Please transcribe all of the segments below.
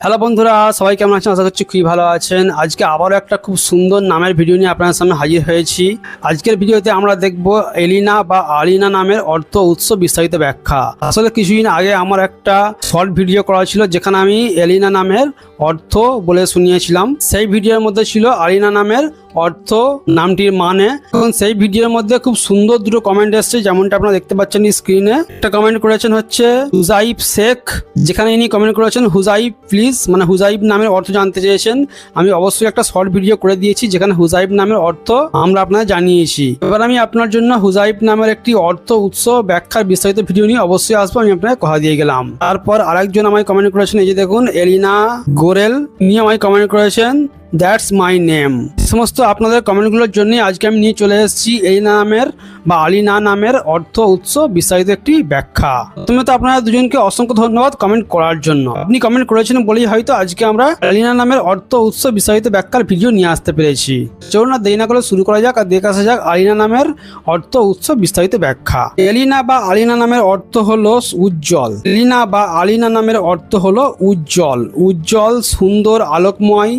Hello বন্ধুরা, সবাই কেমন আছেন? আশা করছি খুবই ভালো আছেন। আজকে আবারও একটা খুব সুন্দর নামের ভিডিও নিয়ে আপনার সামনে হাজির হয়েছি। আজকের ভিডিওতে আমরা দেখব এলিনা বা আলিনা নামের অর্থ উৎস বিস্তারিত ব্যাখ্যা। আসলে কিছুদিন আগে আমার একটা শর্ট ভিডিও করা ছিল যেখানে আমি এলিনা নামের অর্থ বলে শুনিয়েছিলাম। সেই ভিডিওর মধ্যে ছিল আলিনা নামের অর্থ, নামটির মানে। এখন সেই ভিডিওর মধ্যে খুব সুন্দর দুটো কমেন্ট এসছে, যেমনটা আপনারা দেখতে পাচ্ছেন স্ক্রিনে। একটা কমেন্ট করেছেন হচ্ছে হুজাইব শেখ, যেখানে ইনি কমেন্ট করেছেন হুজাইব প্লিজ, মানে হুজাইব নামের অর্থ জানতে চেয়েছেন। আমি অবশ্যই একটা শর্ট ভিডিও করে দিয়েছি যেখানে হুজাইব নামের অর্থ আমরা আপনাদের জানিয়েছি। এবার আমি আপনার জন্য হুজাইব নামের একটি অর্থ উৎস ব্যাখ্যার বিস্তারিত ভিডিও নিয়ে অবশ্যই আসবো, আমি আপনাকে কথা দিয়ে গেলাম। তারপর আরেকজন আমায় কমেন্ট করেছেন, এই যে দেখুন এলিনা গোরেল নিয়ে আমায় কমেন্ট করেছেন দ্যাটস মাই নেম। সমস্ত আপনাদের কমেন্টগুলোর জন্য আজকে আমি নিয়ে চলে এসেছি এলিনা নামের বা আলিনা নামের অর্থ উৎস বিস্তারিত একটি ব্যাখ্যা। প্রথমে তো আপনারা দুজনকে অসংখ্য ধন্যবাদ কমেন্ট করার জন্য। আপনি কমেন্ট করেছেন বলেই হয়তো আজকে আমরা এলিনা নামের অর্থ উৎস বিস্তারিত ব্যাখ্যার ভিডিও নিয়ে আসতে পেরেছি। চলুন না দেরি না করে শুরু করা যাক আর দেখে আসা যাক আলিনা নামের অর্থ উৎস বিস্তারিত ব্যাখ্যা। এলিনা বা আলিনা নামের অর্থ হলো উজ্জ্বল। এলিনা বা আলিনা নামের অর্থ হলো উজ্জ্বল, উজ্জ্বল, সুন্দর, আলোকময়,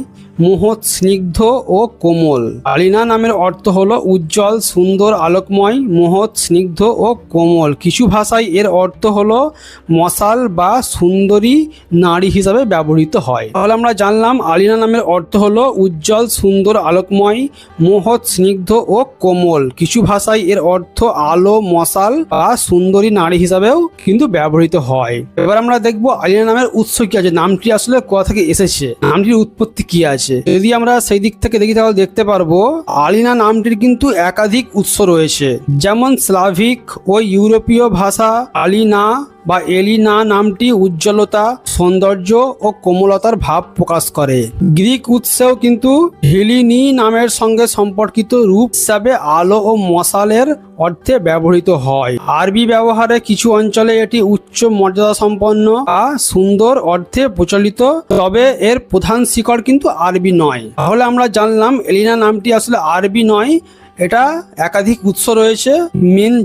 মহৎ, স্নিগ্ধ ও কোমল। আলিনা নামের অর্থ হলো উজ্জ্বল, সুন্দর, আলোকময়, মহৎ, স্নিগ্ধ ও কোমল। কিছু ভাষায় এর অর্থ হলো মশাল বা সুন্দরী নারী হিসাবে ব্যবহৃত হয়। তাহলে আমরা জানলাম আলিনা নামের অর্থ হলো উজ্জ্বল, সুন্দর, আলোকময়, মহৎ, স্নিগ্ধ ও কোমল। কিছু ভাষায় এর অর্থ আলো, মশাল বা সুন্দরী নারী হিসাবেও কিন্তু ব্যবহৃত হয়। এবার আমরা দেখবো আলিনা নামের উৎস কি আছে, নামটি আসলে কোথা থেকে এসেছে, নামটির উৎপত্তি কি আছে। যদি আমরা সেই দিক থেকে দেখি তাহলে দেখতে পারবো আলিনা নামটির কিন্তু একাধিক উৎস রয়েছে। যেমন স্লাভিক ও ইউরোপীয় ভাষা আলিনা বা এলিনা নামটি উজ্জ্বলতা, সৌন্দর্য ও কোমলতার ভাব প্রকাশ করে। গ্রিক উৎসেও কিন্তু হেলিনি নামের সঙ্গে সম্পর্কিত রূপ হিসাবে আলো ও মশালের অর্থে ব্যবহৃত হয়। আরবি ব্যবহারে কিছু অঞ্চলে এটি উচ্চ মর্যাদা সম্পন্ন বা সুন্দর অর্থে প্রচলিত, তবে এর প্রধান শিকড় কিন্তু আরবি নয়। তাহলে আমরা জানলাম এলিনা নামটি আসলে আরবি নয়, এটা একাধিক উৎস রয়েছে।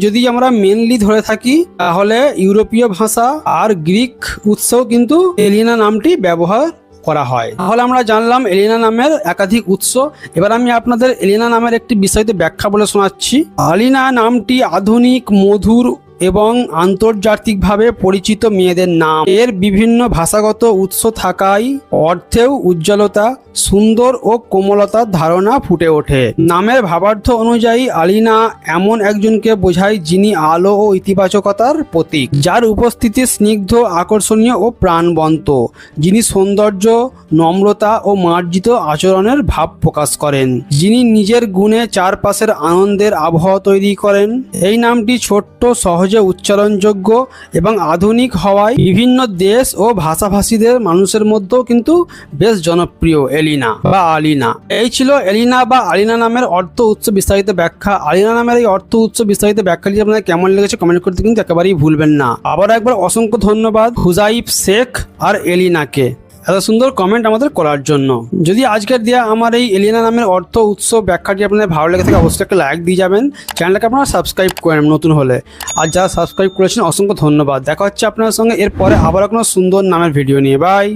যদি আমরা মেনলি ধরে থাকি তাহলে ইউরোপীয় ভাষা আর গ্রিক উৎসেও কিন্তু এলিনা নামটি ব্যবহার করা হয়। তাহলে আমরা জানলাম এলিনা নামের একাধিক উৎস। এবার আমি আপনাদের এলিনা নামের একটি বিস্তারিত ব্যাখ্যা বলে শোনাচ্ছি। আলিনা নামটি আধুনিক, মধুর এবং আন্তর্জাতিকভাবে পরিচিত মেয়েদের নাম। এর বিভিন্ন ভাষাগত উৎস থাকায় অর্থেও উজ্জ্বলতা, সুন্দর ও কোমলতার ধারণা ফুটে ওঠে। নামের ভাবার্থ অনুযায়ী আলিনা এমন একজনকে বোঝায় যিনি আলো ও ইতিবাচকতার প্রতীক, যার উপস্থিতি স্নিগ্ধ, আকর্ষণীয় ও প্রাণবন্ত, যিনি সৌন্দর্য, নম্রতা ও মার্জিত আচরণের ভাব প্রকাশ করেন, যিনি নিজের গুণে চারপাশের আনন্দের আবহাওয়া তৈরি করেন। এই নামটি ছোট্ট, সহজে উচ্চারণযোগ্য এবং আধুনিক হওয়ায় বিভিন্ন দেশ ও ভাষাভাষীদের মানুষের মধ্যেও কিন্তু বেশ জনপ্রিয় এলিনা বা আলিনা। এই ছিল এলিনা বা আলিনা নামের অর্থ উৎস বিস্তারিত ব্যাখ্যা। আলিনা নামের এই অর্থ উৎস বিস্তারিত ব্যাখ্যাটি আপনাদের কেমন লেগেছে কমেন্ট করতে কিন্তু একেবারেই ভুলবেন না। আবার একবার অসংখ্য ধন্যবাদ হুজাইব শেখ আর এলিনাকে এত সুন্দর কমেন্ট আমাদের করার জন্য। যদি আজকের দেওয়া আমার এই এলিনা নামের অর্থ উৎস ব্যাখ্যাটি আপনাদের ভালো লেগে থাকে অবশ্যই একটা লাইক দিয়ে যাবেন। চ্যানেলটাকে আপনারা সাবস্ক্রাইব করেন নতুন হলে, আর যারা সাবস্ক্রাইব করেছেন অসংখ্য ধন্যবাদ। দেখা হচ্ছে আপনার সঙ্গে এরপরে আবার কোনো সুন্দর নামের ভিডিও নিয়ে। বাই।